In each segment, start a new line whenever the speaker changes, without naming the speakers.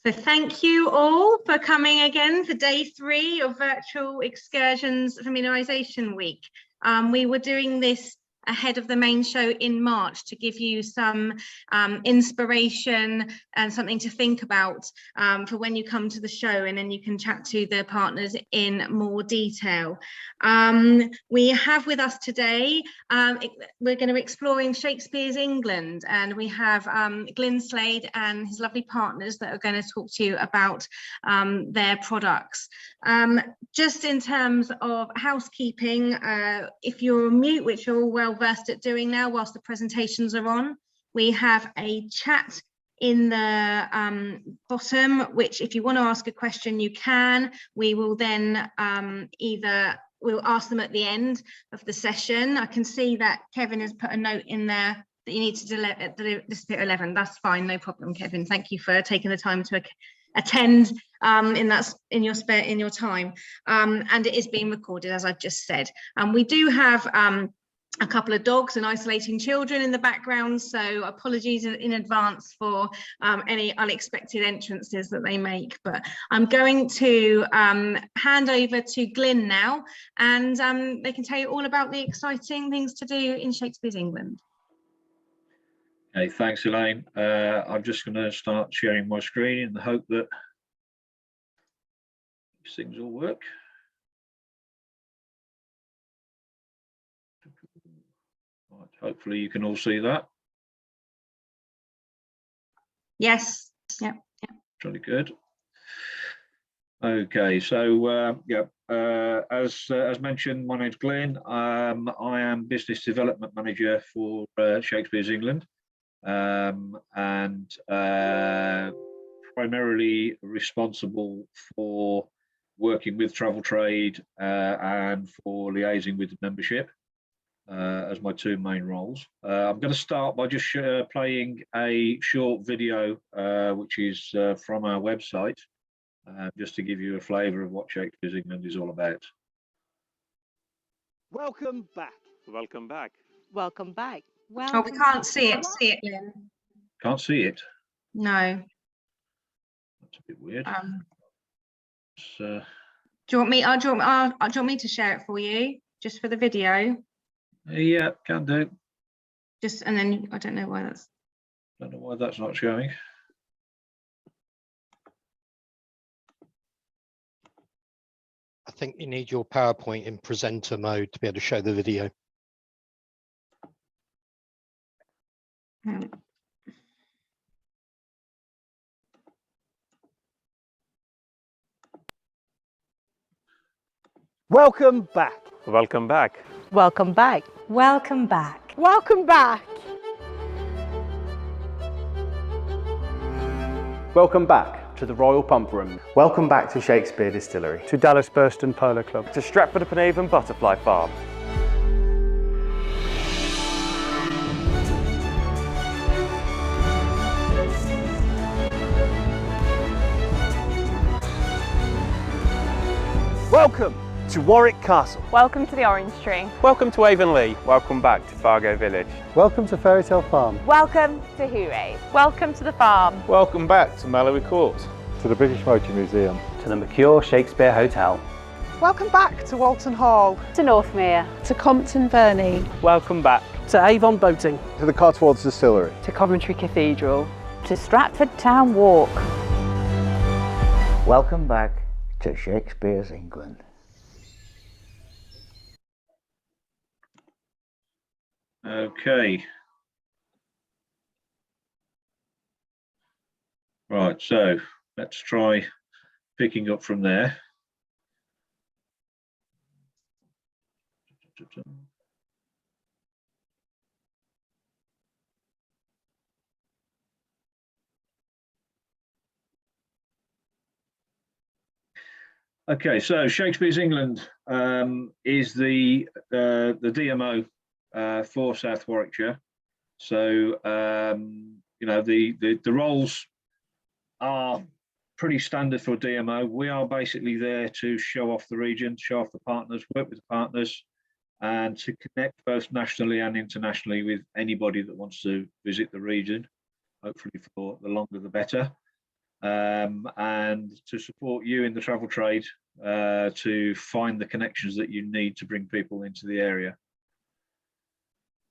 So thank you all for coming again for day 3 of virtual excursions familiarisation week. We were doing this ahead of the main show in March to give you some inspiration and something to think about for when you come to the show, and then you can chat to the partners in more detail. We have with us today, we're going to be exploring Shakespeare's England, and we have Glyn Slade and his lovely partners that are going to talk to you about their products. Just in terms of housekeeping, if you're on mute, which you're all well versed at doing now whilst the presentations are on, we have a chat in the bottom, which if you want to ask a question you can. We will then we'll ask them at the end of the session. I can see that Kevin has put a note in there that you need to disappear at 11. That's fine, no problem, Kevin. Thank you for taking the time to attend in your time, and it is being recorded, as I've just said. We do have a couple of dogs and isolating children in the background, so apologies in advance for any unexpected entrances that they make. But I'm going to hand over to Glyn now, and they can tell you all about the exciting things to do in Shakespeare's England.
Okay, thanks, Elaine. I'm just going to start sharing my screen in the hope that these things will work. Right, hopefully you can all see that.
Yes. Yep.
Really good. Okay, so as mentioned, my name's Glyn. I am Business Development Manager for Shakespeare's England, and primarily responsible for working with travel trade and for liaising with the membership as my 2 main roles. I'm going to start by just playing a short video which is from our website, just to give you a flavour of what Shakespeare's England is all about.
Welcome back.
Welcome back.
Welcome back.
Oh, we can't see it. See it, Glyn?
Can't see it.
No.
That's a bit weird.
Do you want me? Do you want me to share it for you, just for the video?
Yeah, can do.
Just, and then I don't know why that's.
Don't know why that's not showing.
I think you need your PowerPoint in presenter mode to be able to show the video.
Welcome back.
Welcome back.
Welcome back.
Welcome back.
Welcome back.
Welcome back to the Royal Pump Room. Welcome back to Shakespeare Distillery.
To Dallas Burston Polo Club.
To Stratford-upon-Avon Butterfly Farm.
Welcome to Warwick Castle.
Welcome to the Orange Tree.
Welcome to Avonlea. Welcome back to Fargo Village.
Welcome to Fairytale Farm.
Welcome to Hooray. Welcome to the farm.
Welcome back to Mallory Court.
To the British Motor Museum.
To the Mercure Shakespeare Hotel.
Welcome back to Walton Hall.
To Northmere.
To Compton Verney.
Welcome back
To Avon Boating.
To the Cotswolds Distillery.
To Coventry Cathedral. To Stratford Town Walk.
Welcome back to Shakespeare's England.
Okay. Right, so let's try picking up from there. Okay, so Shakespeare's England is the DMO for South Warwickshire. So you know, the roles are pretty standard for DMO. We are basically there to show off the region, show off the partners, work with the partners, and to connect both nationally and internationally with anybody that wants to visit the region, hopefully for the longer the better. and to support you in the travel trade to find the connections that you need to bring people into the area.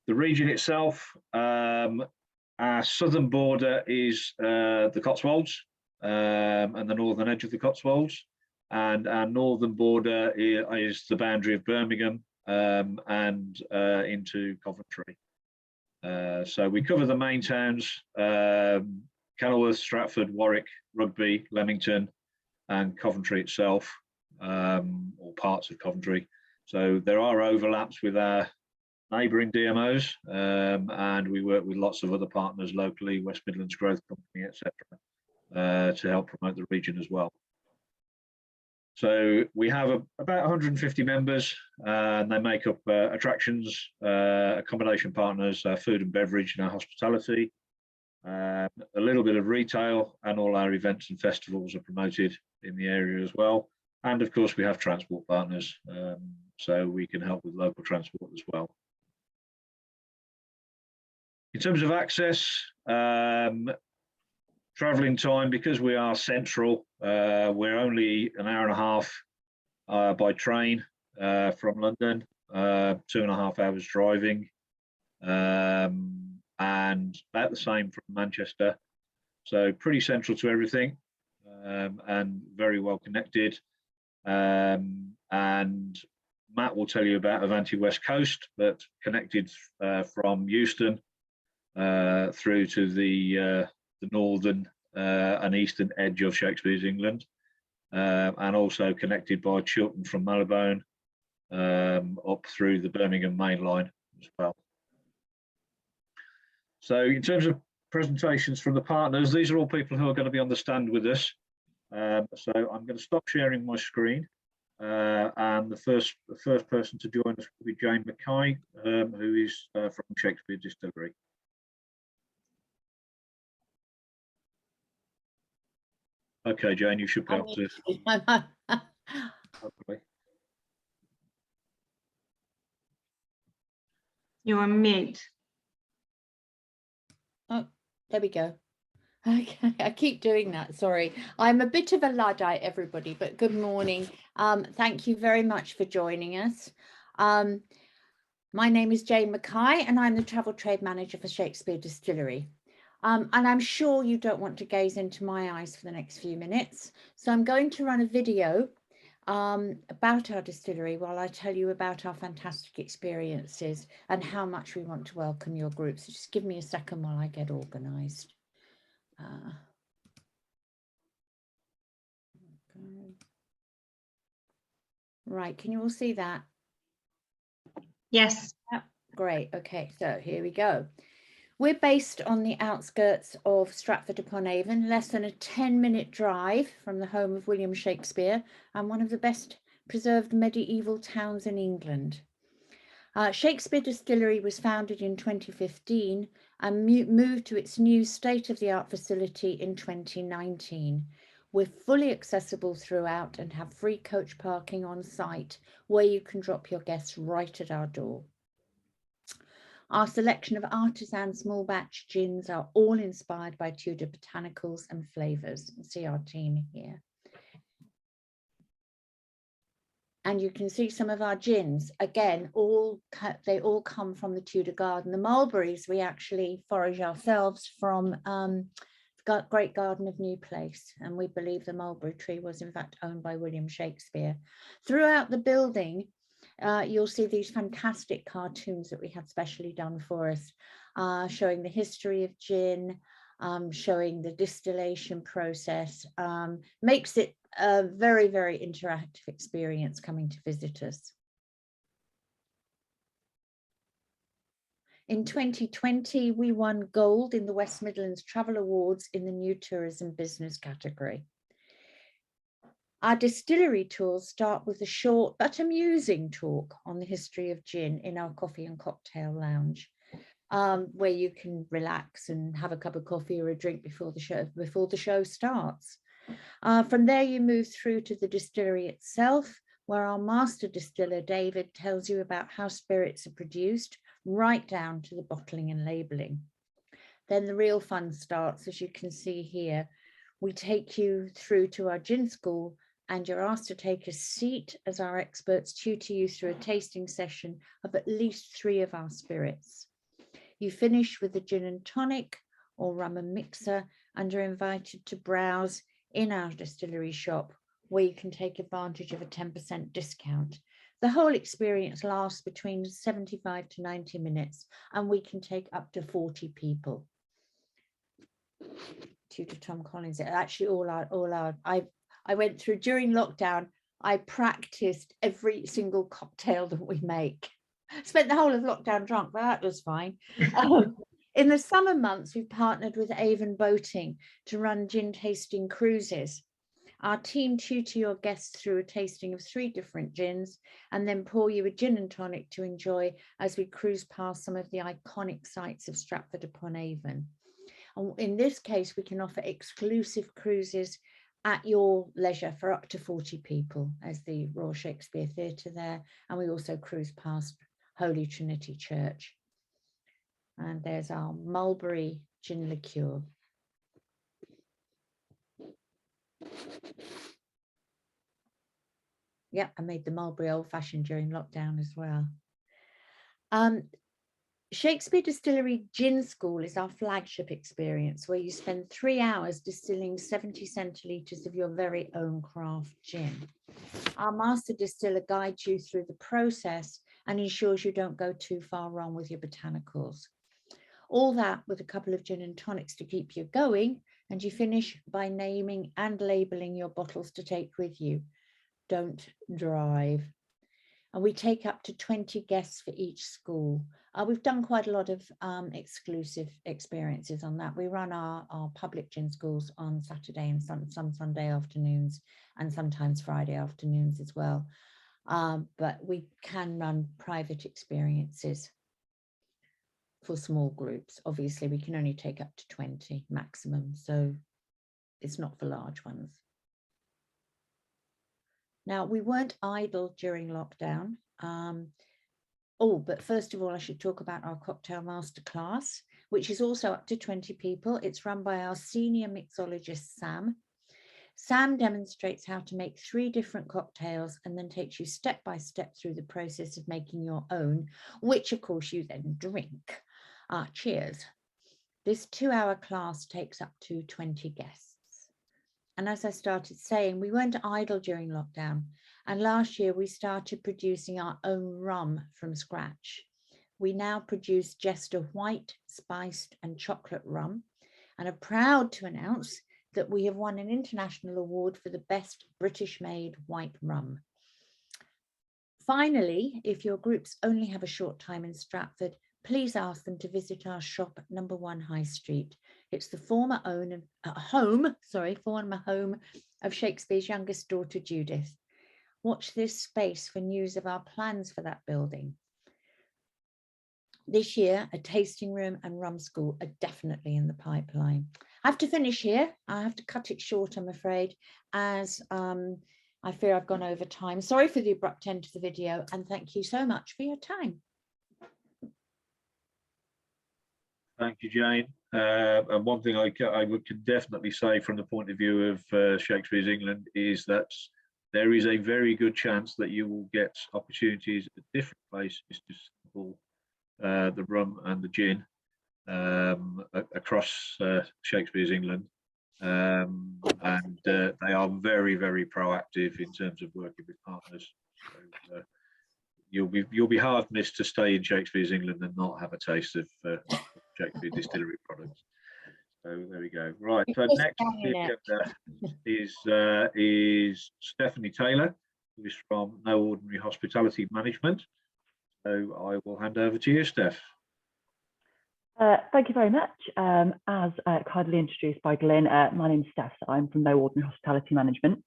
The region itself, our southern border is the Cotswolds and the northern edge of the Cotswolds, and our northern border is the boundary of Birmingham and into Coventry. So we cover the main towns, Kenilworth, Stratford, Warwick, Rugby, Leamington, and Coventry itself, or parts of Coventry. So there are overlaps with our neighbouring DMOs, and we work with lots of other partners locally, West Midlands Growth Company, etc., to help promote the region as well. So we have about 150 members, and they make up attractions, accommodation partners, food and beverage, and our hospitality. A little bit of retail, and all our events and festivals are promoted in the area as well. And of course, we have transport partners, so we can help with local transport as well. In terms of access, travelling time, because we are central, we're only an hour and a half by train from London, 2.5 hours driving, and about the same from Manchester. So pretty central to everything, and very well connected. And Matt will tell you about Avanti West Coast, but connected from Euston through to the northern and eastern edge of Shakespeare's England, and also connected by Chiltern from Marylebone up through the Birmingham main line as well. So in terms of presentations from the partners, these are all people who are going to be on the stand with us. So I'm going to stop sharing my screen, and the first person to join us will be Jane Mackay, who is from Shakespeare Distillery. Okay, Jane, you should be able to. Hopefully.
You're on mute.
Oh, there we go. Okay, I keep doing that. Sorry, I'm a bit of a Luddite, everybody, but good morning. Thank you very much for joining us. My name is Jane Mackay, and I'm the Travel Trade Manager for Shakespeare Distillery. And I'm sure you don't want to gaze into my eyes for the next few minutes. So I'm going to run a video about our distillery while I tell you about our fantastic experiences and how much we want to welcome your group. So just give me a second while I get organised. Right, can you all see that?
Yes.
Yeah, great. Okay, so here we go. We're based on the outskirts of Stratford-upon-Avon, less than a 10-minute drive from the home of William Shakespeare and one of the best preserved medieval towns in England. Shakespeare Distillery was founded in 2015 and moved to its new state-of-the-art facility in 2019. We're fully accessible throughout and have free coach parking on site where you can drop your guests right at our door. Our selection of Artisan small batch gins are all inspired by Tudor botanicals and flavours. You can see our team here. And you can see some of our gins. Again, they all come from the Tudor garden. The mulberries we actually forage ourselves from the Great Garden of New Place. And we believe the mulberry tree was in fact owned by William Shakespeare. Throughout the building, you'll see these fantastic cartoons that we had specially done for us, showing the history of gin, showing the distillation process, makes it a very, very interactive experience coming to visit us. In 2020, we won gold in the West Midlands Travel Awards in the new tourism business category. Our distillery tours start with a short but amusing talk on the history of gin in our coffee and cocktail lounge, where you can relax and have a cup of coffee or a drink before the show starts. From there, you move through to the distillery itself, where our master distiller, David, tells you about how spirits are produced, right down to the bottling and labelling. Then the real fun starts, as you can see here, We take you through to our gin school, and you're asked to take a seat as our experts tutor you through a tasting session of at least 3 of our spirits. You finish with a gin and tonic or rum and mixer, and are invited to browse in our distillery shop, where you can take advantage of a 10% discount. The whole experience lasts between 75 to 90 minutes, and we can take up to 40 people. Tutor Tom Collins, actually I went through during lockdown, I practiced every single cocktail that we make. Spent the whole of lockdown drunk, but that was fine. In the summer months, we've partnered with Avon Boating to run gin tasting cruises. Our team tutor your guests through a tasting of 3 different gins, and then pour you a gin and tonic to enjoy as we cruise past some of the iconic sites of Stratford-upon-Avon. And in this case, we can offer exclusive cruises at your leisure for up to 40 people, as the Royal Shakespeare Theatre there, and we also cruise past Holy Trinity Church. And there's our mulberry gin liqueur. Yeah, I made the mulberry old fashioned during lockdown as well. Shakespeare Distillery Gin School is our flagship experience, where you spend 3 hours distilling 70 centilitres of your very own craft gin. Our master distiller guides you through the process and ensures you don't go too far wrong with your botanicals. All that with a couple of gin and tonics to keep you going, and you finish by naming and labelling your bottles to take with you. Don't drive. And we take up to 20 guests for each school. We've done quite a lot of exclusive experiences on that. We run our public gin schools on Saturday and some Sunday afternoons, and sometimes Friday afternoons as well. But we can run private experiences for small groups. Obviously, we can only take up to 20 maximum, so it's not for large ones. Now, we weren't idle during lockdown. But first of all, I should talk about our cocktail masterclass, which is also up to 20 people. It's run by our senior mixologist, Sam. Sam demonstrates how to make 3 different cocktails and then takes you step by step through the process of making your own, which of course you then drink. Cheers. This 2-hour class takes up to 20 guests. And as I started saying, we weren't idle during lockdown. And last year we started producing our own rum from scratch. We now produce Jester white, spiced and chocolate rum, and are proud to announce that we have won an international award for the best British made white rum. Finally, if your groups only have a short time in Stratford, please ask them to visit our shop at number 1 High Street. It's the former home of Shakespeare's youngest daughter, Judith. Watch this space for news of our plans for that building. This year, a tasting room and rum school are definitely in the pipeline. I have to finish here. I have to cut it short, I'm afraid, as I fear I've gone over time. Sorry for the abrupt end to the video, and thank you so much for your time.
Thank you, Jane. And one thing I could definitely say from the point of view of Shakespeare's England is that there is a very good chance that you will get opportunities at different places to sample the rum and the gin across Shakespeare's England. And they are very, very proactive in terms of working with partners. So, you'll be hard missed to stay in Shakespeare's England and not have a taste of Shakespeare Distillery products. So there we go. Right. So next is Stephanie Taylor, who is from No Ordinary Hospitality Management. So I will hand over to you, Steph.
Thank you very much. As kindly introduced by Glyn, my name is Steph. I'm from No Ordinary Hospitality Management.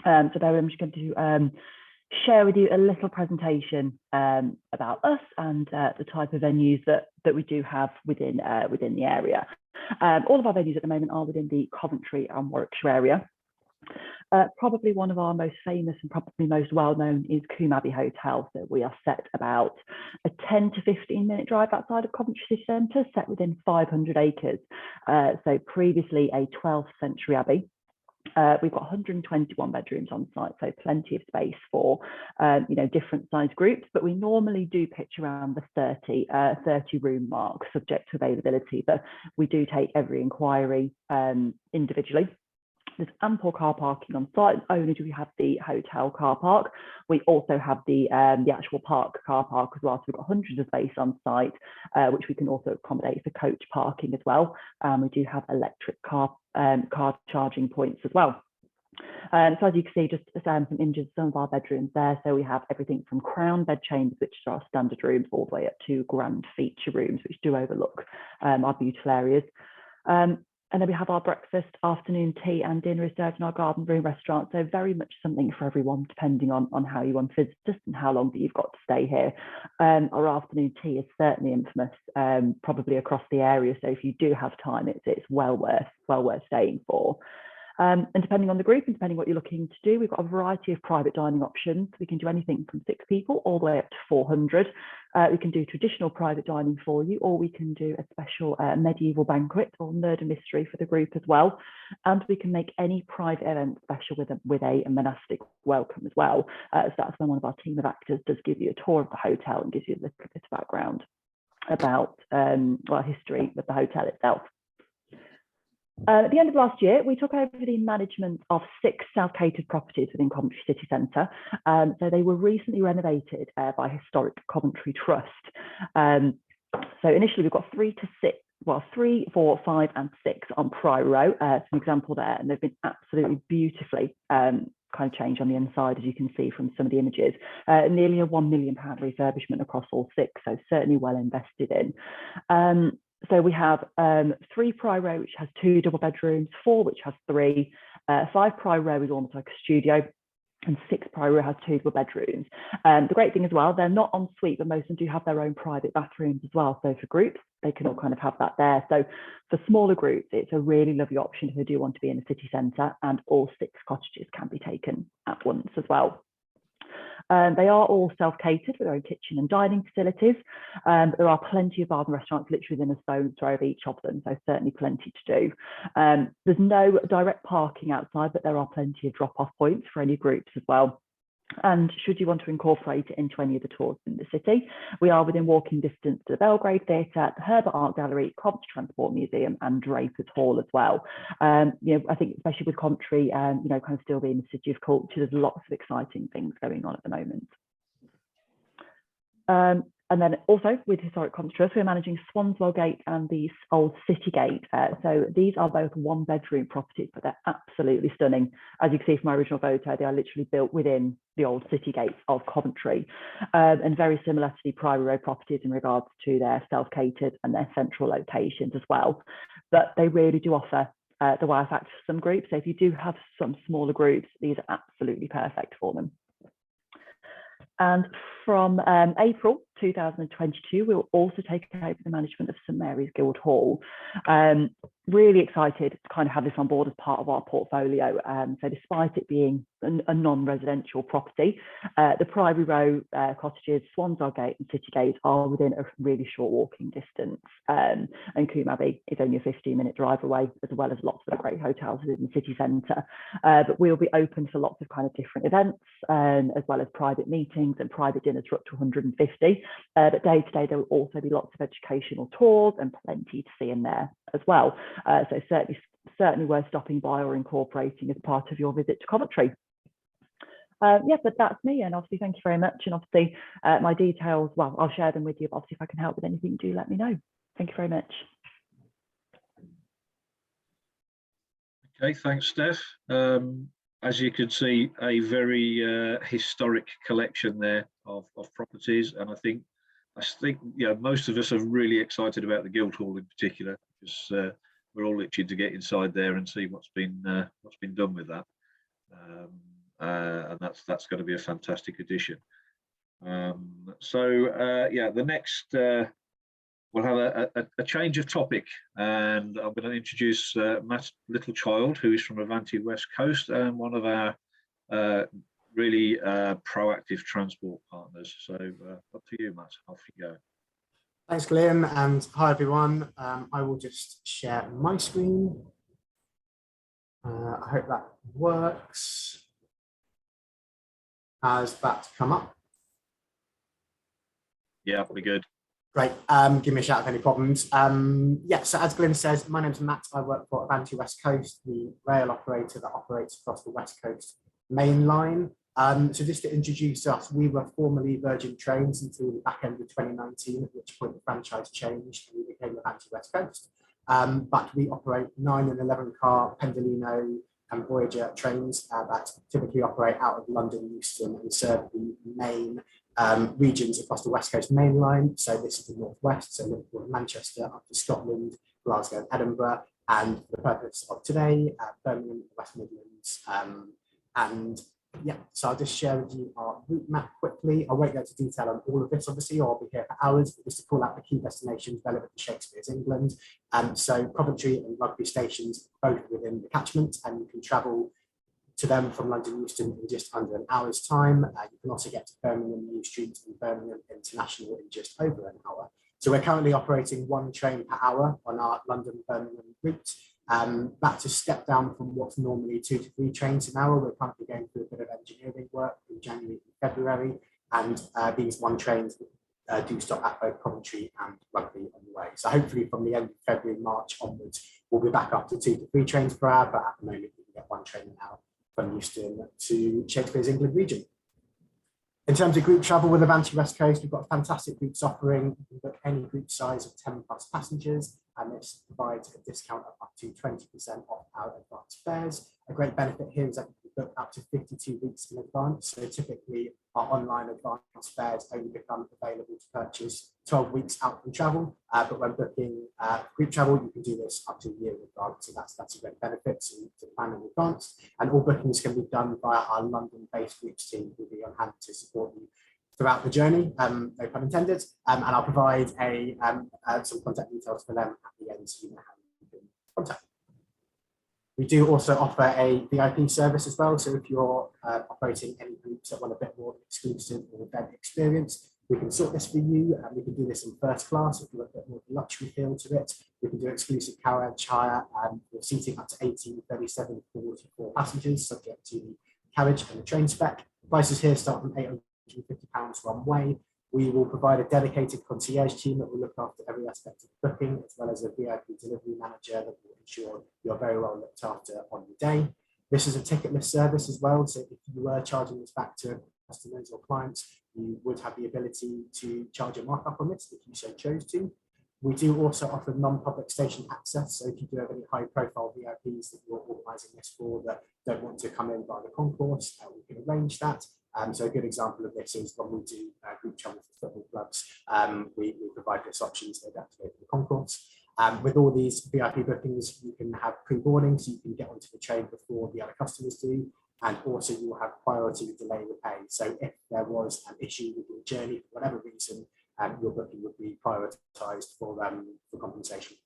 Today I'm just going to share with you a little presentation about us and the type of venues that we do have within the area. All of our venues at the moment are within the Coventry and Warwickshire area. Probably one of our most famous and probably most well-known is Kumavi Hotel. So we are set about a 10 to 15 minute drive outside of Coventry City Centre, set within 500 acres. So previously a 12th century abbey. We've got 121 bedrooms on site, so plenty of space for different size groups, but we normally do pitch around the 30 room mark, subject to availability, but we do take every inquiry individually. There's ample car parking on site. Not only do we have the hotel car park, we also have the actual park car park as well. So we've got hundreds of space on site, which we can also accommodate for coach parking as well. We do have electric car charging points as well. So as you can see, just some images of some of our bedrooms there. So we have everything from crown bed chambers, which are our standard rooms, all the way up to grand feature rooms, which do overlook our beautiful areas. And then we have our breakfast, afternoon tea and dinner is served in our garden room restaurant. So very much something for everyone, depending on how you want to visit us and how long that you've got to stay here. Our afternoon tea is certainly infamous, probably across the area. So if you do have time, it's well worth staying for. And depending on the group and depending what you're looking to do, we've got a variety of private dining options. We can do anything from 6 people all the way up to 400. We can do traditional private dining for you, or we can do a special medieval banquet or murder mystery for the group as well. And we can make any private event special with a monastic welcome as well. So that's when one of our team of actors does give you a tour of the hotel and gives you a little bit of background about history of the hotel itself. At the end of last year, we took over the management of 6 self-catered properties within Coventry City Centre. So they were recently renovated by Historic Coventry Trust. So initially we've got 3, 4, 5 and 6 on Priory Row. It's an example there, and they've been absolutely beautifully kind of changed on the inside, as you can see from some of the images. Nearly a £1 million refurbishment across all 6, so certainly well invested in. So we have 3 Priory Row, which has 2 double bedrooms, 4 which has 3, 5 Priory Row is almost like a studio, and 6 Priory Row has 2 double bedrooms. The great thing as well, they're not en suite, but most of them do have their own private bathrooms as well. So for groups, they can all kind of have that there. So for smaller groups, it's a really lovely option who do want to be in the city centre, and all 6 cottages can be taken at once as well. They are all self-catered with their own kitchen and dining facilities. There are plenty of bars and restaurants literally within a stone's throw of each of them, so certainly plenty to do. There's no direct parking outside, but there are plenty of drop-off points for any groups as well. And should you want to incorporate it into any of the tours in the city, we are within walking distance to the Belgrade Theatre, the Herbert Art Gallery, Cottage Transport Museum and Drapers Hall as well. I think especially with Coventry, kind of still being the city of culture, there's lots of exciting things going on at the moment. And then also with Historic Coventry Trust, we're managing Swansville Gate and the Old City Gate. So these are both 1-bedroom properties, but they're absolutely stunning. As you can see from my original photo, they are literally built within the Old City Gates of Coventry, and very similar to the Priory Row properties in regards to their self-catered and their central locations as well. But they really do offer the wow factor for some groups. So if you do have some smaller groups, these are absolutely perfect for them. And from April 2022, we will also take over the management of St Mary's Guildhall. Really excited to kind of have this on board as part of our portfolio. So despite it being a non-residential property, the Priory Row cottages, Swansville Gate and City Gate are within a really short walking distance. And Kumavi is only a 15-minute drive away, as well as lots of great hotels within the city centre. But we'll be open for lots of kind of different events, as well as private meetings and private dinners for up to 150. But day to day, there will also be lots of educational tours and plenty to see in there as well. So certainly worth stopping by or incorporating as part of your visit to Coventry. Yeah, but that's me, and obviously thank you very much. And obviously my details, well, I'll share them with you. But obviously, if I can help with anything, do let me know. Thank you very much.
Okay, thanks, Steph. As you can see, a very historic collection there of properties, and I think most of us are really excited about the Guildhall in particular, because we're all itching to get inside there and see what's been done with that, and that's going to be a fantastic addition. The next we'll have a change of topic, and I'm going to introduce Matt Littlechild, who is from Avanti West Coast and one of our really proactive transport partners. So up to you, Matt. Off you go.
Thanks, Glenn, and hi everyone. I will just share my screen. I hope that works. Has that come up?
Yeah, we're good.
Great. Give me a shout if any problems. Yeah, so as Glyn says, my name's Matt. I work for Avanti West Coast, the rail operator that operates across the West Coast main line. So just to introduce us, we were formerly Virgin Trains until the back end of 2019, at which point the franchise changed and we became Avanti West Coast. But we operate 9 and 11 car Pendolino and Voyager trains that typically operate out of London, Euston, and serve the main regions across the West Coast main line. So this is the Northwest, so Liverpool and Manchester, up to Scotland, Glasgow and Edinburgh. And for the purpose of today, Birmingham, West Midlands. And yeah, so I'll just share with you our route map quickly. I won't go into detail on all of this, obviously, or I'll be here for hours, but just to call out the key destinations relevant to Shakespeare's England. So Coventry and Rugby stations, both within the catchment, and you can travel to them from London Euston in just under an hour's time. You can also get to Birmingham New Street and Birmingham International in just over an hour. So we're currently operating 1 train per hour on our London-Birmingham route. That's a step down from what's normally 2 to 3 trains an hour. We're currently going through a bit of engineering work in January and February, and these 1 trains do stop at both Coventry and Rugby on the way. So hopefully from the end of February, March onwards, we'll be back up to 2 to 3 trains per hour, but at the moment we can get 1 train an hour from Euston to Shakespeare's England region. In terms of group travel with Avanti West Coast, we've got a fantastic groups offering. You can book any group size of 10 plus passengers, and this provides a discount of up to 20% off our advance fares. A great benefit here is that you can book up to 52 weeks in advance. So typically our online advance fares only become available to purchase 12 weeks out from travel. But when booking group travel, you can do this up to a year in advance. So that's a great benefit to plan in advance. And all bookings can be done via our London-based groups team, who will be on hand to support you throughout the journey, no pun intended. And I'll provide some contact details for them at the end, so you know how you can contact them. We do also offer a VIP service as well. So if you're operating any groups that want a bit more exclusive or event experience, we can sort this for you, and we can do this in first class if you want a bit more luxury feel to it. We can do exclusive carriage hire, we're seating up to 18, 37, 44 passengers, subject to the carriage and the train spec. Prices here start from £850 one way. We will provide a dedicated concierge team that will look after every aspect of booking, as well as a VIP delivery manager that will ensure you're very well looked after on the day. This is a ticketless service as well, so if you were charging this back to customers or clients, you would have the ability to charge a markup on this if you so chose to. We do also offer non-public station access, so if you do have any high-profile VIPs that you're organising this for that don't want to come in by the concourse, we can arrange that. So a good example of this is when we do group travel for football clubs, we provide this option to activate the concourse. With all these VIP bookings, you can have pre-boarding, so you can get onto the train before the other customers do, and also you will have priority delay repay. So if there was an issue with your journey for whatever reason, your booking would be prioritised for compensation.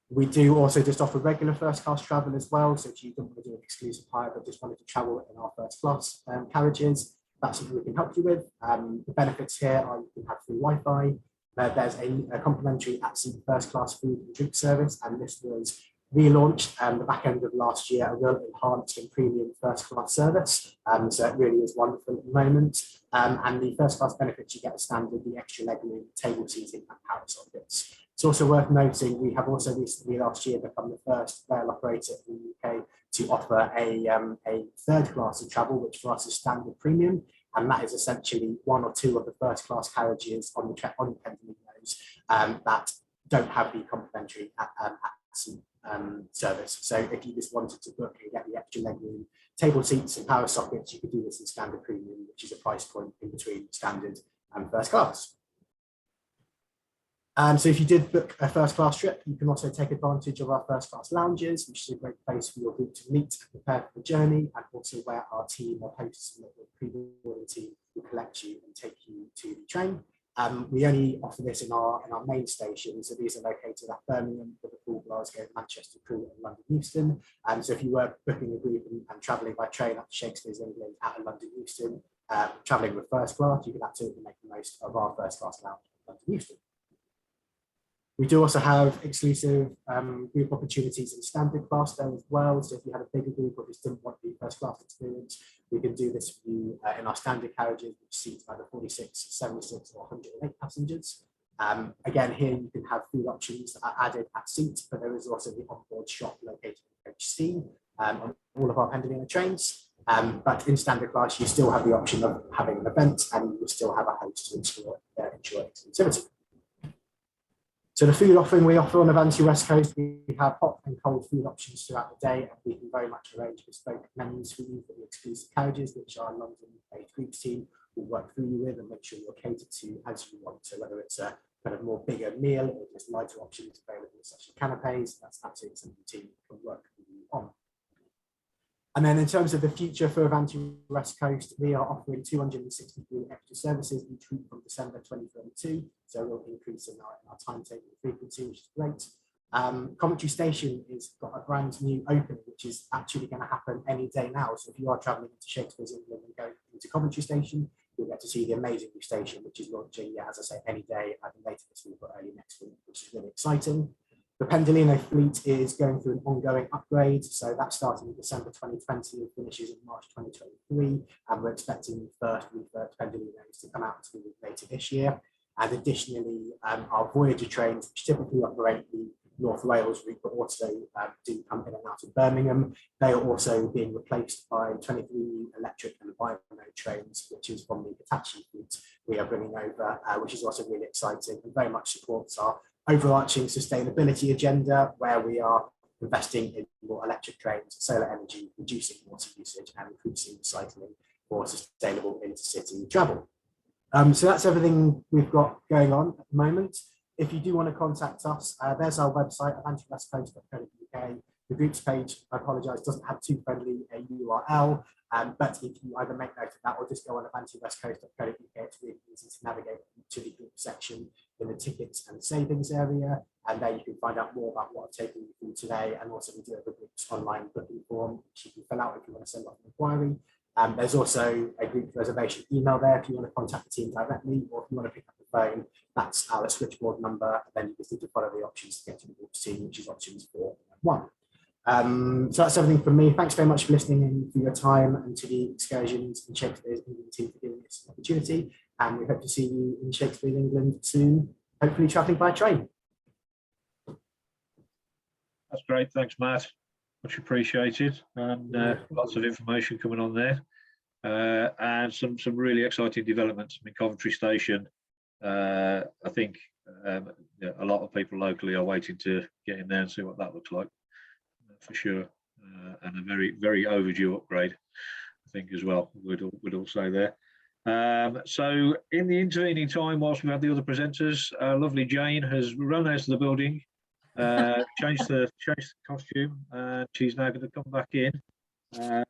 We do also just offer regular first class travel as well. So if you don't want to do an exclusive hire, but just wanted to travel in our first class carriages, that's something we can help you with. The benefits here are you can have free Wi-Fi. There's a complimentary at-seat first class food and drink service, and this was relaunched the back end of last year, a real enhanced and premium first class service. So it really is wonderful at the moment. And the first class benefits you get as standard, the extra legroom, table seating and power sockets. It's also worth noting we have also recently last year become the first rail operator in the UK to offer a third class of travel, which for us is standard premium, and that is essentially 1 or 2 of the first class carriages on the Pendolinos that don't have the complimentary service. So if you just wanted to book and get the extra legroom, table seats and power sockets, you could do this in standard premium, which is a price point in between standard and first class. So if you did book a first class trip, you can also take advantage of our first class lounges, which is a great place for your group to meet and prepare for the journey, and also where our team or hosts and the pre-boarding team will collect you and take you to the train. We only offer this in our main stations, so these are located at Birmingham, Liverpool, Glasgow, Manchester, Crewe and London Euston. So if you were booking a group and travelling by train up to Shakespeare's England at a London Euston, travelling with first class, you can absolutely make the most of our first class lounge at London Euston. We do also have exclusive group opportunities in standard class there as well. So if you had a bigger group or just didn't want the first class experience, we can do this for you in our standard carriages, which seat either 46, 76 or 108 passengers. Again, here you can have food options that are added at seat, but there is also the onboard shop located in coach C on all of our Pendolino trains. But in standard class, you still have the option of having an event and you will still have a host to ensure exclusivity. So the food offering we offer on Avanti West Coast, we have hot and cold food options throughout the day, and we can very much arrange bespoke menus for you for the exclusive carriages, which our London-based groups team will work through you with and make sure you're catered to as you want. So whether it's a kind of more bigger meal or just lighter options available, such as canapes, that's absolutely something the team can work with you on. And then in terms of the future for Avanti West Coast, we are offering 263 extra services each week from December 2022. So we'll increase in our timetable frequency, which is great. Coventry Station has got a brand new opening, which is actually going to happen any day now. So if you are travelling into Shakespeare's England and going into Coventry Station, you'll get to see the amazing new station, which is launching, as I say, any day, either later this week or early next week, which is really exciting. The Pendolino fleet is going through an ongoing upgrade, so that started in December 2020 and finishes in March 2023, and we're expecting the first refurbed Pendolinos to come out later this year. And additionally, our Voyager trains, which typically operate the North Wales route, but also do come in and out of Birmingham, they are also being replaced by 23 new electric and bio trains, which is from the Hitachi fleet we are bringing over, which is also really exciting and very much supports our overarching sustainability agenda, where we are investing in more electric trains, solar energy, reducing water usage and increasing recycling for sustainable intercity travel. So that's everything we've got going on at the moment. If you do want to contact us, there's our website, avantiwestcoast.co.uk. The groups page, I apologise, doesn't have too friendly a URL, but if you either make note of that or just go on avantiwestcoast.co.uk, it's really easy to navigate to the group section in the tickets and savings area, and there you can find out more about what I've taken you through today, and also we do have a group's online booking form, which you can fill out if you want to send off an inquiry. There's also a group reservation email there if you want to contact the team directly, or if you want to pick up the phone, that's our switchboard number, and then you just need to follow the options to get to the group's team, which is options 4 and 1. So that's everything from me. Thanks very much for listening and for your time, and to the Excursions and Shakespeare's England team for giving us an opportunity. And we hope to see you in Shakespeare England soon, hopefully travelling by train.
That's great. Thanks, Matt. Much appreciated. And lots of information coming on there. And some really exciting developments. I mean, Coventry Station, I think a lot of people locally are waiting to get in there and see what that looks like, for sure. And a very, very overdue upgrade, I think, as well, we'd all say there. So in the intervening time, whilst we have the other presenters, lovely Jane has run out of the building, changed the costume, and she's now going to come back in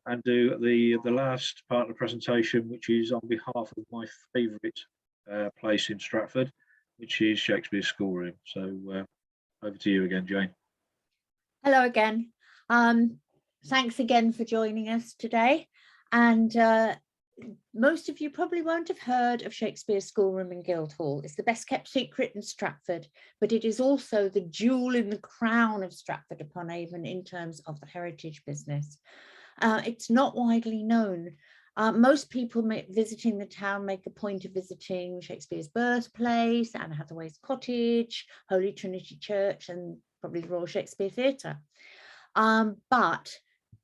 and do the last part of the presentation, which is on behalf of my favourite place in Stratford, which is Shakespeare's Schoolroom. So over to you again, Jane.
Hello again. Thanks again for joining us today. And most of you probably won't have heard of Shakespeare's Schoolroom in Guildhall. It's the best kept secret in Stratford, but it is also the jewel in the crown of Stratford-upon-Avon in terms of the heritage business. It's not widely known. Most people visiting the town make a point of visiting Shakespeare's Birthplace, Anne Hathaway's Cottage, Holy Trinity Church, and probably the Royal Shakespeare Theatre. But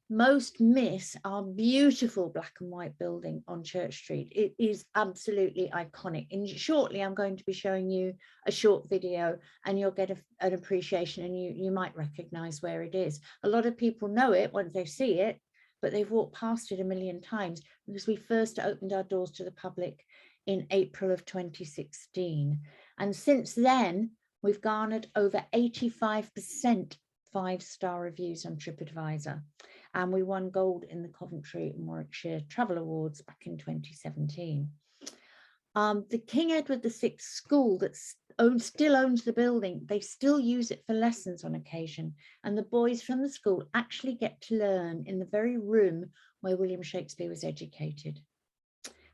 most miss our beautiful black and white building on Church Street. It is absolutely iconic. And shortly, I'm going to be showing you a short video, and you'll get an appreciation, and you might recognise where it is. A lot of people know it once they see it, but they've walked past it a million times, because we first opened our doors to the public in April of 2016. And since then, we've garnered over 85% 5-star reviews on TripAdvisor. And we won gold in the Coventry and Warwickshire Travel Awards back in 2017. The King Edward VI School that still owns the building, they still use it for lessons on occasion. And the boys from the school actually get to learn in the very room where William Shakespeare was educated.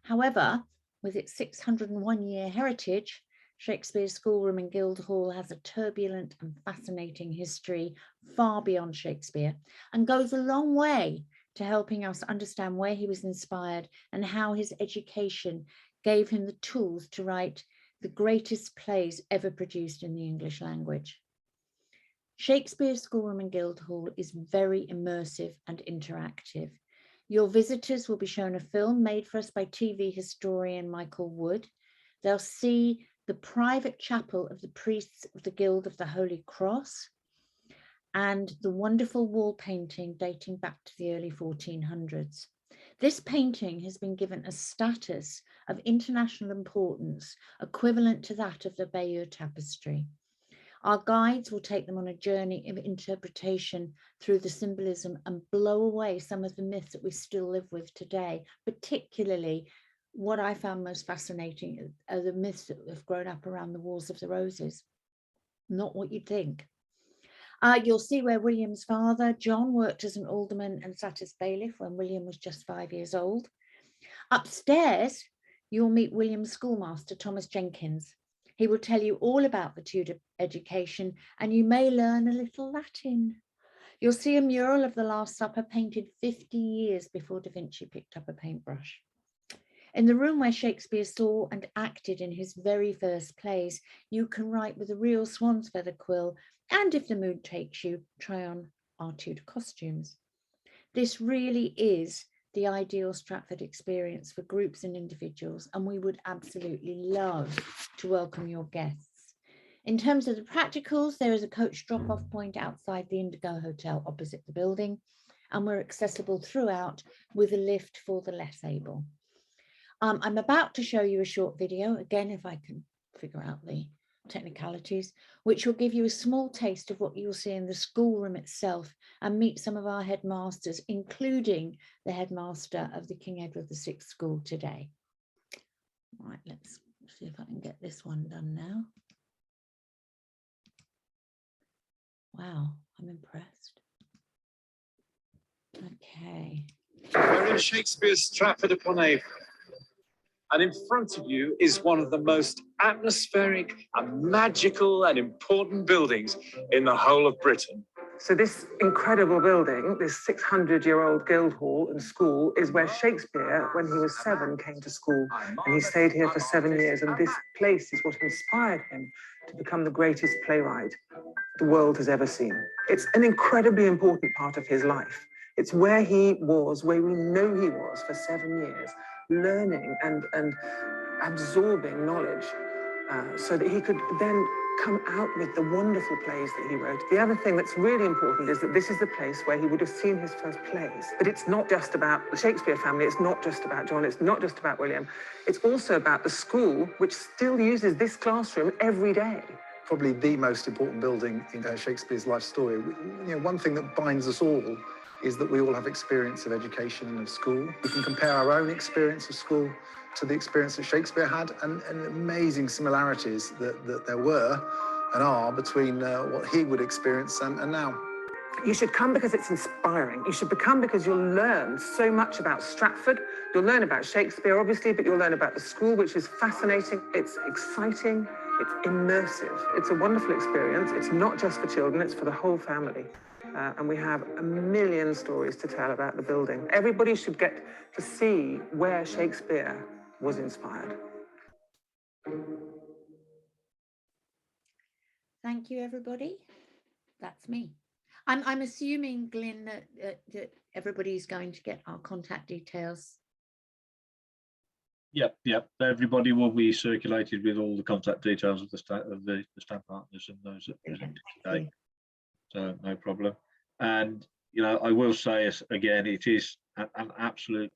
However, with its 601-year heritage, Shakespeare's schoolroom in Guildhall has a turbulent and fascinating history far beyond Shakespeare, and goes a long way to helping us understand where he was inspired and how his education gave him the tools to write the greatest plays ever produced in the English language. Shakespeare's schoolroom in Guildhall is very immersive and interactive. Your visitors will be shown a film made for us by TV historian Michael Wood. They'll see the private chapel of the priests of the Guild of the Holy Cross and the wonderful wall painting dating back to the early 1400s. This painting has been given a status of international importance equivalent to that of the Bayeux Tapestry. Our guides will take them on a journey of interpretation through the symbolism and blow away some of the myths that we still live with today. Particularly, what I found most fascinating are the myths that have grown up around the Wars of the Roses. Not what you'd think. You'll see where William's father, John, worked as an alderman and sat as bailiff when William was just 5 years old. Upstairs, you'll meet William's schoolmaster, Thomas Jenkins. He will tell you all about the Tudor education, and you may learn a little Latin. You'll see a mural of the Last Supper painted 50 years before Da Vinci picked up a paintbrush. In the room where Shakespeare saw and acted in his very first plays, you can write with a real swan's feather quill, and if the mood takes you, try on our Tudor costumes. This really is the ideal Stratford experience for groups and individuals, and we would absolutely love to welcome your guests. In terms of the practicals, there is a coach drop-off point outside the Indigo Hotel opposite the building, and we're accessible throughout with a lift for the less able. I'm about to show you a short video, again, if I can figure out the technicalities, which will give you a small taste of what you'll see in the schoolroom itself and meet some of our headmasters, including the headmaster of the King Edward VI School today. Right, let's see if I can get this one done now. Wow, I'm impressed. Okay.
We're in Shakespeare's Stratford-upon-Avon. And in front of you is one of the most atmospheric and magical and important buildings in the whole of Britain.
So this incredible building, this 600-year-old Guildhall and school, is where Shakespeare, when he was 7, came to school, and he stayed here for 7 years. And this place is what inspired him to become the greatest playwright the world has ever seen. It's an incredibly important part of his life. It's where he was, where we know he was for 7 years, learning and absorbing knowledge so that he could then come out with the wonderful plays that he wrote. The other thing that's really important is that this is the place where he would have seen his first plays. But it's not just about the Shakespeare family, it's not just about John, it's not just about William. It's also about the school, which still uses this classroom every day.
Probably the most important building in Shakespeare's life story. You know, one thing that binds us all is that we all have experience of education and of school. We can compare our own experience of school to the experience that Shakespeare had, and amazing similarities that there were and are between what he would experience and now.
You should come because it's inspiring. You should come because you'll learn so much about Stratford. You'll learn about Shakespeare, obviously, but you'll learn about the school, which is fascinating. It's exciting. It's immersive. It's a wonderful experience. It's not just for children, it's for the whole family. And we have a million stories to tell about the building. Everybody should get to see where Shakespeare was inspired.
Thank you, everybody. That's me. I'm assuming, Glyn, that everybody's going to get our contact details.
Yep. Everybody will be circulated with all the contact details of the stand partners and those that presented today. So no problem. And you know, I will say again, it is an absolute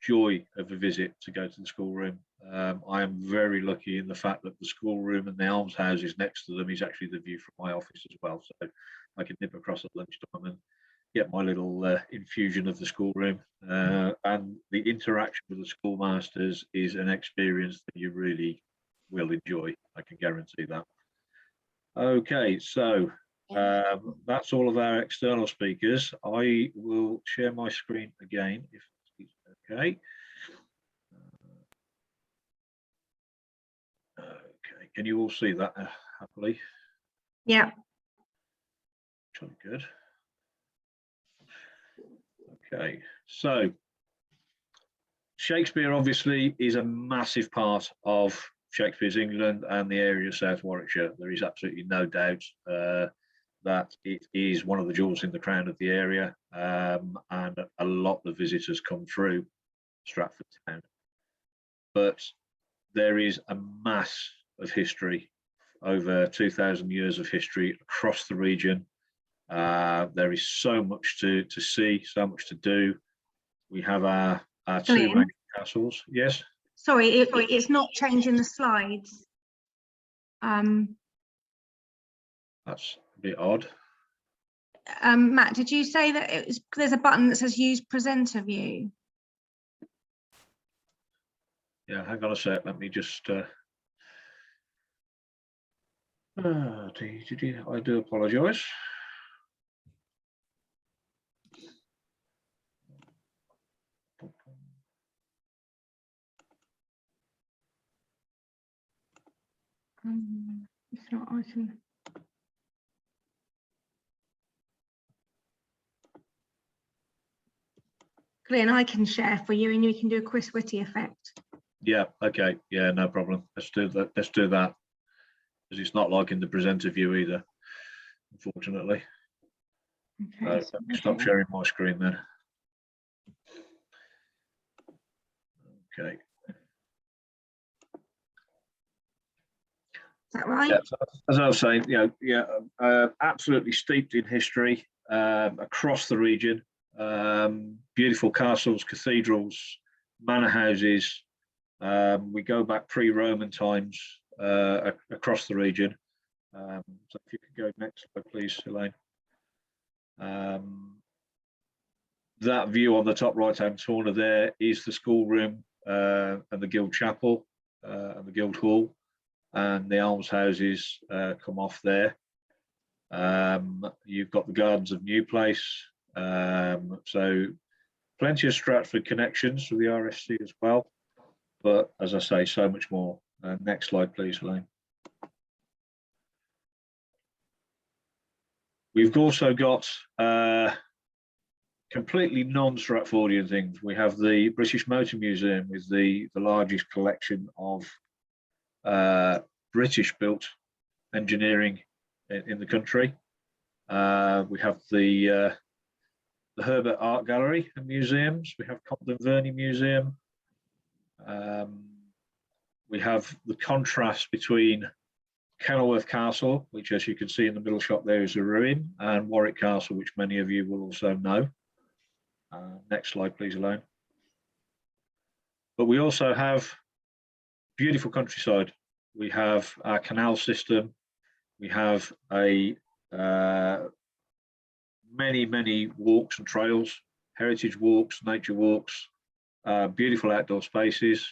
joy of a visit to go to the schoolroom. I am very lucky in the fact that the schoolroom and the almshouses next to them is actually the view from my office as well. So I can nip across at lunchtime and get my little infusion of the schoolroom. And the interaction with the schoolmasters is an experience that you really will enjoy. I can guarantee that. Okay, so that's all of our external speakers. I will share my screen again if it's okay. Okay, can you all see that happily?
Yeah.
Jolly good. Okay, so Shakespeare obviously is a massive part of Shakespeare's England and the area of South Warwickshire. There is absolutely no doubt that it is one of the jewels in the crown of the area, and a lot of visitors come through Stratford town. But there is a mass of history, over 2,000 years of history across the region. There is so much to see, so much to do. We have our two main castles. Yes.
Sorry, it's not changing the slides.
That's a bit odd.
Matt, did you say that there's a button that says use presenter view?
Yeah, hang on a sec. Let me just. I do apologise.
It's not item. Glenn, I can share for you, and you can do a Chris Whitty effect.
Yeah. Okay. Yeah. No problem. Let's do that. Let's do that. Because it's not like in the presenter view either, unfortunately.
Okay.
Let me stop sharing my screen then. Okay.
Is that right?
Yeah, so as I was saying, absolutely steeped in history across the region. Beautiful castles, cathedrals, manor houses. We go back pre-Roman times across the region. So if you could go next slide, please, Elaine. That view on the top right-hand corner there is the schoolroom and the Guild Chapel and the Guild Hall, and the almshouses come off there. You've got the gardens of New Place, so plenty of Stratford connections to the RSC as well. But as I say, so much more. Next slide, please, Elaine. We've also got completely non-Stratfordian things. We have the British Motor Museum with the largest collection of British-built engineering in the country. We have the Herbert Art Gallery and Museums. We have Compton Verney Museum. We have the contrast between Kenilworth Castle, which, as you can see in the middle shot there, is a ruin, and Warwick Castle, which many of you will also know. Next slide, please, Elaine. But we also have beautiful countryside. We have our canal system. We have many walks and trails, heritage walks, nature walks, beautiful outdoor spaces.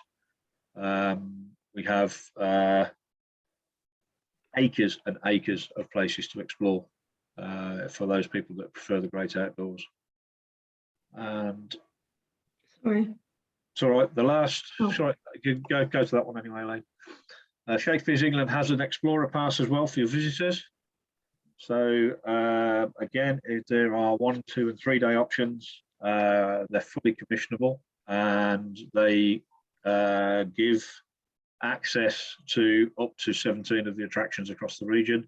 We have acres and acres of places to explore for those people that prefer the great outdoors. And
sorry,
it's all right. The last, sorry, you can go to that one anyway, Elaine. Shakespeare's England has an Explorer Pass as well for your visitors. So again, there are 1, 2, and 3 day options. They're fully commissionable, and they give access to up to 17 of the attractions across the region,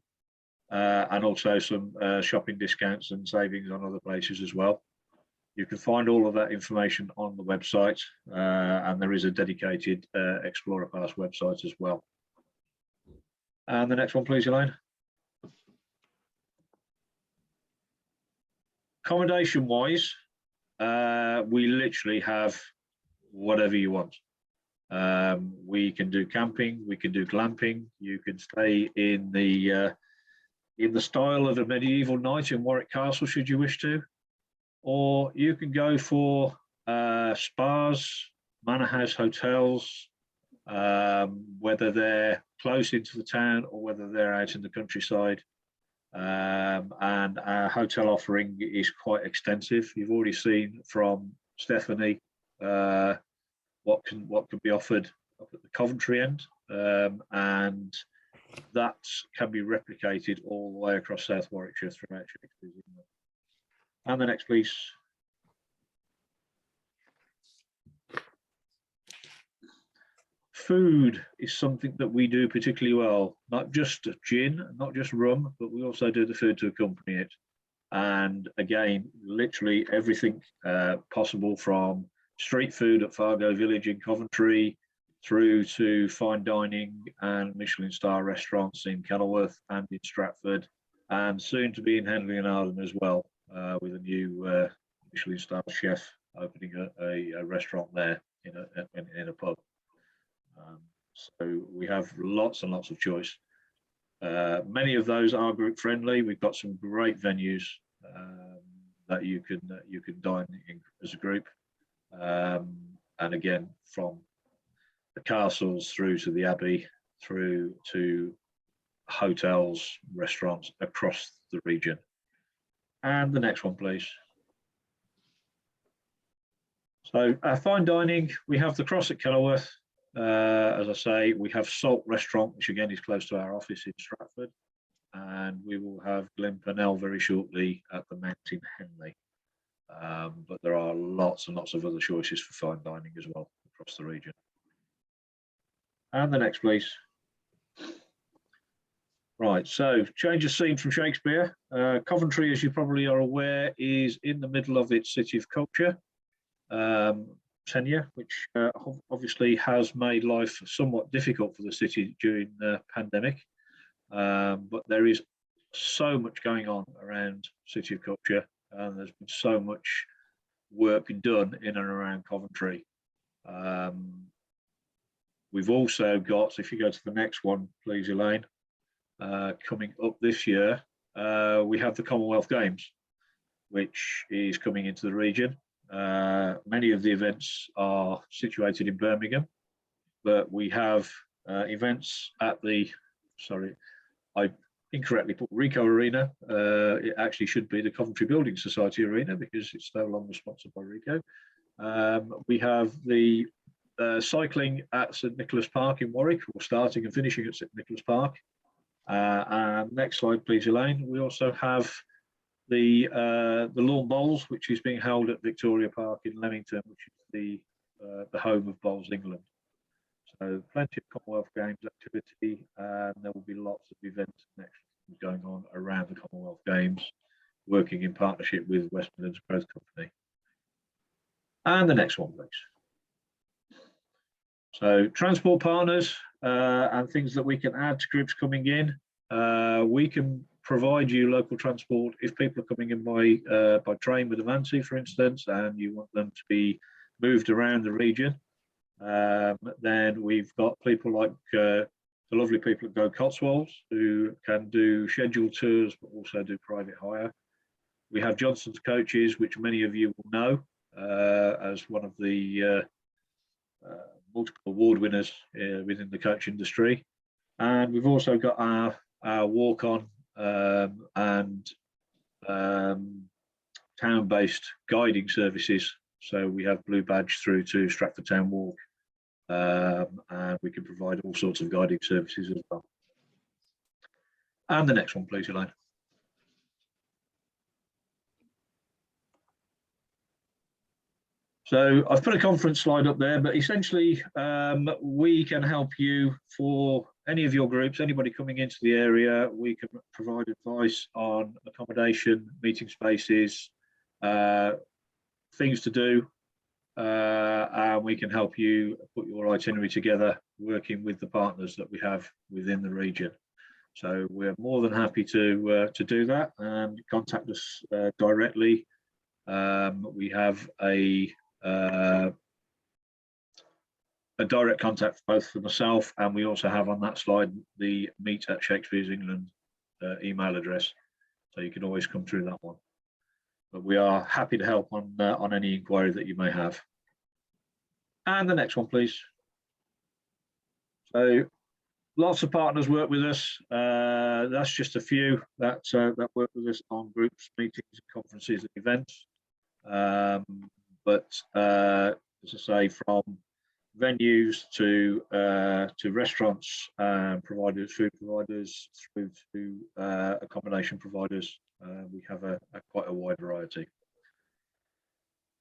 and also some shopping discounts and savings on other places as well. You can find all of that information on the website, and there is a dedicated Explorer Pass website as well. And the next one, please, Elaine. Accommodation wise, we literally have whatever you want. We can do camping, we can do glamping. You can stay in the style of a medieval knight in Warwick Castle, should you wish to, or you can go for spas, manor house hotels, whether they're close into the town or whether they're out in the countryside. And our hotel offering is quite extensive. You've already seen from Stephanie what can be offered up at the Coventry end, and that can be replicated all the way across South Warwickshire throughout Shakespeare's England. And the next, please. Food is something that we do particularly well, not just gin, not just rum, but we also do the food to accompany it. And again, literally everything possible, from street food at Fargo Village in Coventry through to fine dining and Michelin star restaurants in Kenilworth and in Stratford, and soon to be in Henley and Arden as well, with a new Michelin star chef opening a restaurant there in a pub. So we have lots and lots of choice. Many of those are group friendly. We've got some great venues that you can dine in as a group, and again, from the castles through to the Abbey, through to hotels, restaurants across the region. And the next one, please. So fine dining, we have the Cross at Kenilworth. As I say, we have Salt Restaurant, which again is close to our office in Stratford, and we will have Glen Pennell very shortly at the Mount in Henley. But there are lots and lots of other choices for fine dining as well across the region. And the next, please. Right, so change of scene from Shakespeare. Coventry, as you probably are aware, is in the middle of its City of Culture tenure, which obviously has made life somewhat difficult for the city during the pandemic. But there is so much going on around City of Culture, and there's been so much work done in and around Coventry. We've also got, if you go to the next one, please, Elaine, coming up this year, we have the Commonwealth Games, which is coming into the region. Many of the events are situated in Birmingham, but we have events at the, sorry, I incorrectly put Rico Arena. It actually should be the Coventry Building Society Arena because it's no longer sponsored by Rico. We have the cycling at St Nicholas Park in Warwick, or starting and finishing at St Nicholas Park. And next slide, please, Elaine. We also have the Lawn Bowls, which is being held at Victoria Park in Leamington, which is the home of Bowls England. So plenty of Commonwealth Games activity, and there will be lots of events next going on around the Commonwealth Games, working in partnership with West Midlands Growth Company. And the next one, please. So transport partners and things that we can add to groups coming in. We can provide you local transport if people are coming in by train with Avanti, for instance, and you want them to be moved around the region. Then we've got people like the lovely people at Go Cotswolds, who can do scheduled tours but also do private hire. We have Johnson's Coaches, which many of you will know as one of the multiple award winners within the coach industry. And we've also got our walk-on and town-based guiding services. So we have Blue Badge through to Stratford Town Walk, and we can provide all sorts of guiding services as well. And the next one, please, Elaine. So I've put a conference slide up there, but essentially we can help you for any of your groups, anybody coming into the area. We can provide advice on accommodation, meeting spaces, things to do, and we can help you put your itinerary together, working with the partners that we have within the region. So we're more than happy to do that, and contact us directly. We have a direct contact both for myself, and we also have on that slide the Meet at Shakespeare's England email address, so you can always come through that one. But we are happy to help on any inquiry that you may have. And the next one, please. So lots of partners work with us. That's just a few that work with us on groups, meetings, conferences, and events. But as I say, from venues to restaurants, providers, food providers, through to accommodation providers. We have quite a wide variety.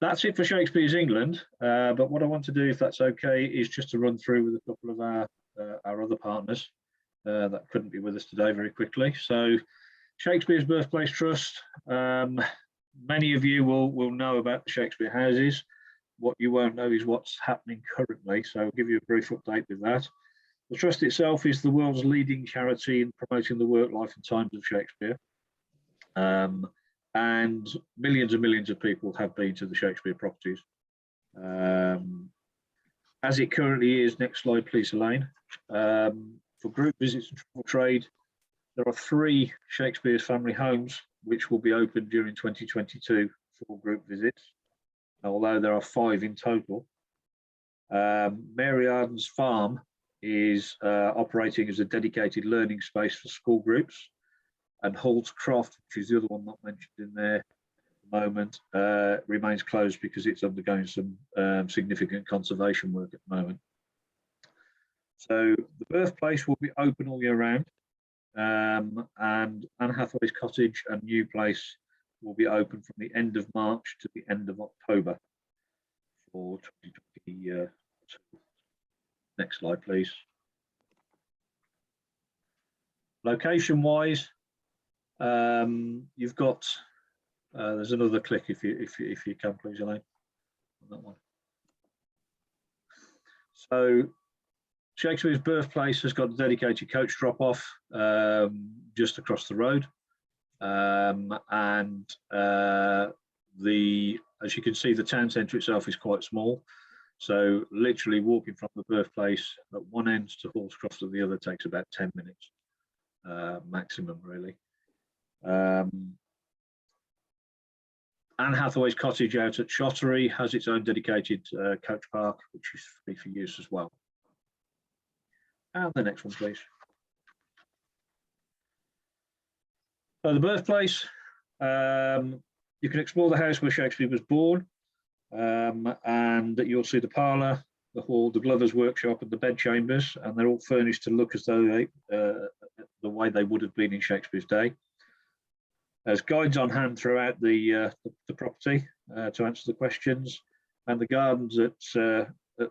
That's it for Shakespeare's England. But what I want to do, if that's okay, is just to run through with a couple of our other partners that couldn't be with us today very quickly. So Shakespeare's Birthplace Trust. Many of you will know about the Shakespeare houses. What you won't know is what's happening currently. So I'll give you a brief update with that. The Trust itself is the world's leading charity in promoting the work, life and times of Shakespeare. And millions of people have been to the Shakespeare properties. As it currently is, next slide please, Elaine. For group visits and travel trade, there are 3 Shakespeare's family homes which will be open during 2022 for group visits, although there are 5 in total. Mary Arden's Farm is operating as a dedicated learning space for school groups, and Hall's Croft, which is the other one not mentioned in there at the moment, remains closed because it's undergoing some significant conservation work at the moment. So the Birthplace will be open all year round, and Anne Hathaway's Cottage and New Place will be open from the end of March to the end of October for 2022. Next slide, please. Location-wise, you've got there's another click if you can, please, Elaine, on that one. So Shakespeare's Birthplace has got a dedicated coach drop-off just across the road, and as you can see, the town centre itself is quite small. So literally walking from the Birthplace at one end to Hall's Croft at the other takes about 10 minutes maximum, really. Anne Hathaway's Cottage out at Shottery has its own dedicated coach park, which is free for use as well. And the next one, please. So the Birthplace, you can explore the house where Shakespeare was born, and you'll see the parlour, the hall, the glover's workshop, and the bedchambers, and they're all furnished to look as though they, the way they would have been in Shakespeare's day. There's guides on hand throughout the property to answer the questions, and the gardens at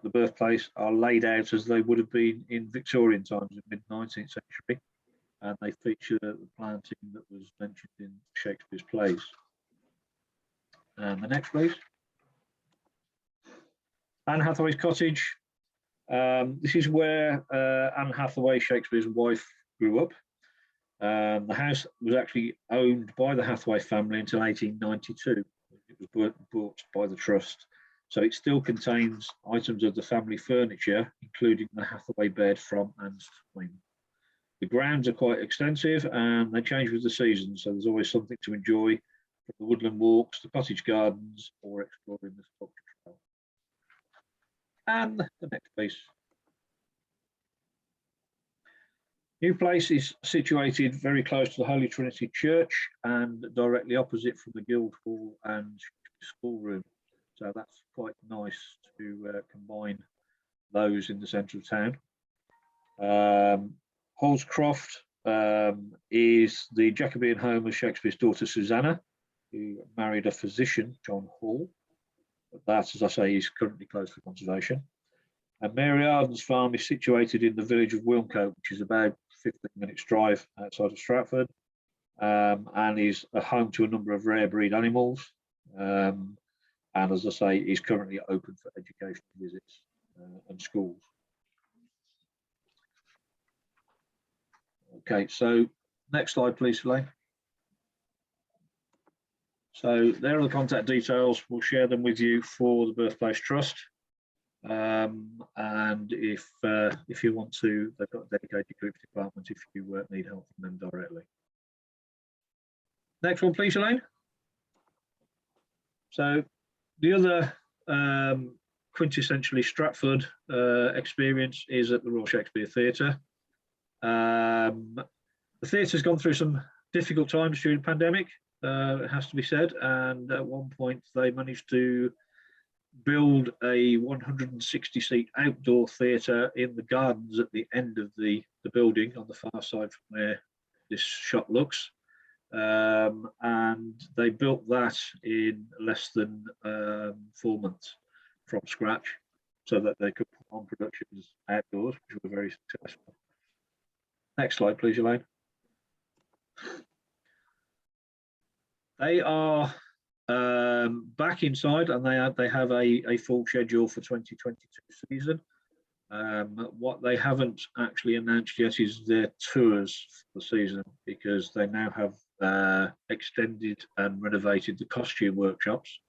the Birthplace are laid out as they would have been in Victorian times, in mid-19th century, and they feature the planting that was mentioned in Shakespeare's plays. And the next, please. Anne Hathaway's Cottage. This is where Anne Hathaway, Shakespeare's wife, grew up. The house was actually owned by the Hathaway family until 1892. It was bought by the trust. So it still contains items of the family furniture, including the Hathaway bed from Anne's time. The grounds are quite extensive and they change with the seasons, so there's always something to enjoy, from the woodland walks, the cottage gardens, or exploring the sculpture trail. And the next place. New Place is situated very close to the Holy Trinity Church and directly opposite from the Guildhall and schoolroom. So that's quite nice to combine those in the centre of town. Hall's Croft is the Jacobean home of Shakespeare's daughter Susanna, who married a physician, John Hall. But that, as I say, is currently closed for conservation. And Mary Arden's farm is situated in the village of Wilmcote, which is about 15 minutes drive outside of Stratford, and is a home to a number of rare breed animals. And as I say, is currently open for educational visits and schools. Okay, so next slide, please, Elaine. So there are the contact details. We'll share them with you for the Birthplace Trust. And if you want to, they've got a dedicated groups department if you need help from them directly. Next one, please, Elaine. So the other quintessentially Stratford experience is at the Royal Shakespeare Theatre. The theatre's gone through some difficult times during the pandemic, it has to be said, and at one point they managed to build a 160-seat outdoor theatre in the gardens at the end of the building on the far side from where this shot looks. And they built that in less than 4 months from scratch, so that they could put on productions outdoors, which were very successful. Next slide, please, Elaine. They are back inside, and they have a full schedule for 2022 season. What they haven't actually announced yet is their tours for the season, because they now have extended and renovated the costume workshops.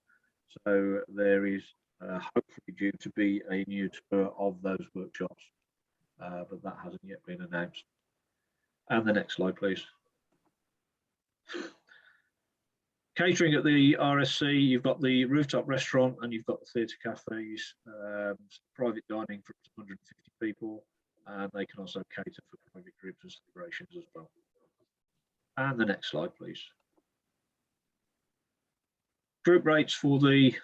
So there is hopefully due to be a new tour of those workshops, but that hasn't yet been announced. And the next slide, please. Catering at the RSC, you've got the rooftop restaurant and you've got the theatre cafes, private dining for 150 people, and they can also cater for private groups and celebrations as well. And the next slide, please. Group rates for the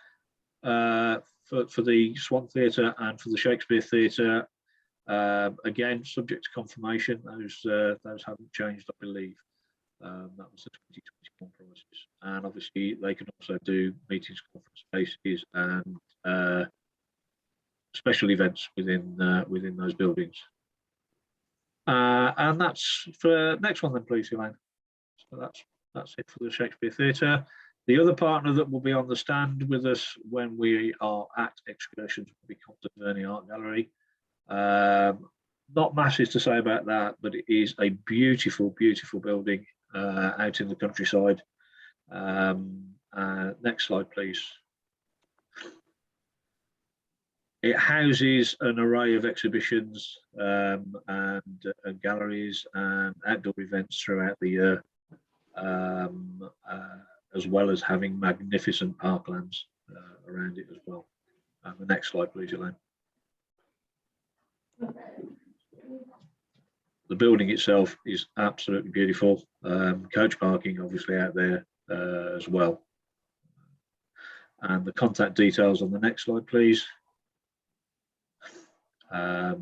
Swan Theatre and for the Shakespeare Theatre, again subject to confirmation. Those haven't changed, I believe. That was the 2021 prices, and obviously they can also do meetings, conference spaces, and special events within those buildings. And that's for next one then, please, Elaine. So that's it for the Shakespeare Theatre. The other partner that will be on the stand with us when we are at excursions will be Verney Art Gallery. Not masses to say about that, but it is a beautiful, beautiful building out in the countryside. Next slide, please. It houses an array of exhibitions and galleries and outdoor events throughout the year, as well as having magnificent parklands around it as well. The next slide, please, Elaine. The building itself is absolutely beautiful. Coach parking obviously out there as well. And the contact details on the next slide, please.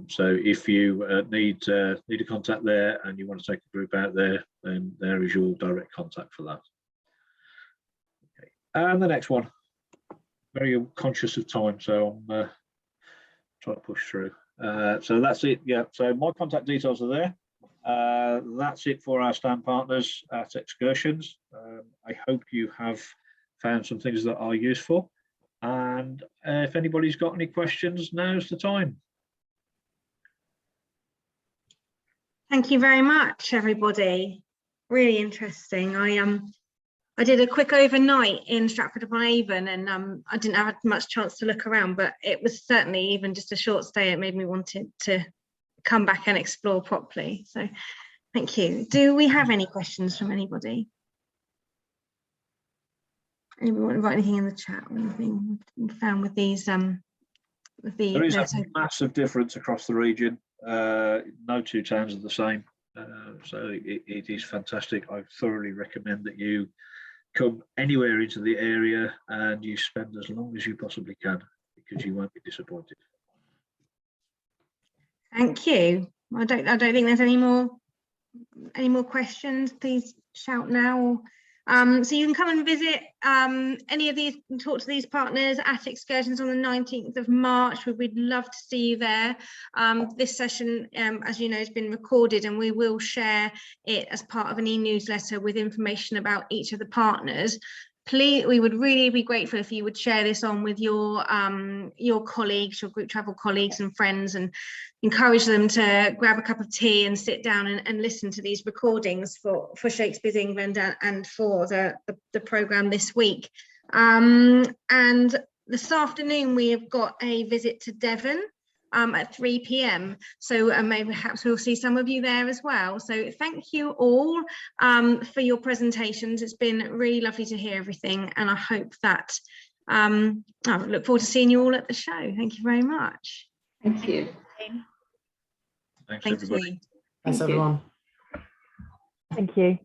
So if you need a contact there and you want to take a group out there, then there is your direct contact for that. Okay. And the next one. Very conscious of time, so I'm trying to push through. So that's it. Yeah, so my contact details are there. That's it for our stand partners at excursions. I hope you have found some things that are useful, and if anybody's got any questions, now's the time.
Thank you very much, everybody. Really interesting. I did a quick overnight in Stratford-upon-Avon, and I didn't have much chance to look around, but it was certainly, even just a short stay, it made me want to come back and explore properly. So thank you. Do we have any questions from anybody? Anyone want to write anything in the chat? Anything you found with these?
There is a massive difference across the region. No two towns are the same. So it is fantastic. I thoroughly recommend that you come anywhere into the area and you spend as long as you possibly can, because you won't be disappointed.
Thank you. I don't think there's any more questions. Please shout now. So you can come and visit any of these and talk to these partners at excursions on the 19th of March. We'd love to see you there. This session, as you know, has been recorded, and we will share it as part of an e-newsletter with information about each of the partners. Please, we would really be grateful if you would share this on with your colleagues, your group travel colleagues and friends, and encourage them to grab a cup of tea and sit down and listen to these recordings for Shakespeare's England and for the programme this week. And this afternoon we have got a visit to Devon at 3 p.m. So maybe perhaps we'll see some of you there as well. So thank you all for your presentations. It's been really lovely to hear everything, and I hope that I look forward to seeing you all at the show. Thank you very much.
Thank you.
Thanks, everybody.
Thanks, everyone.
Thank you.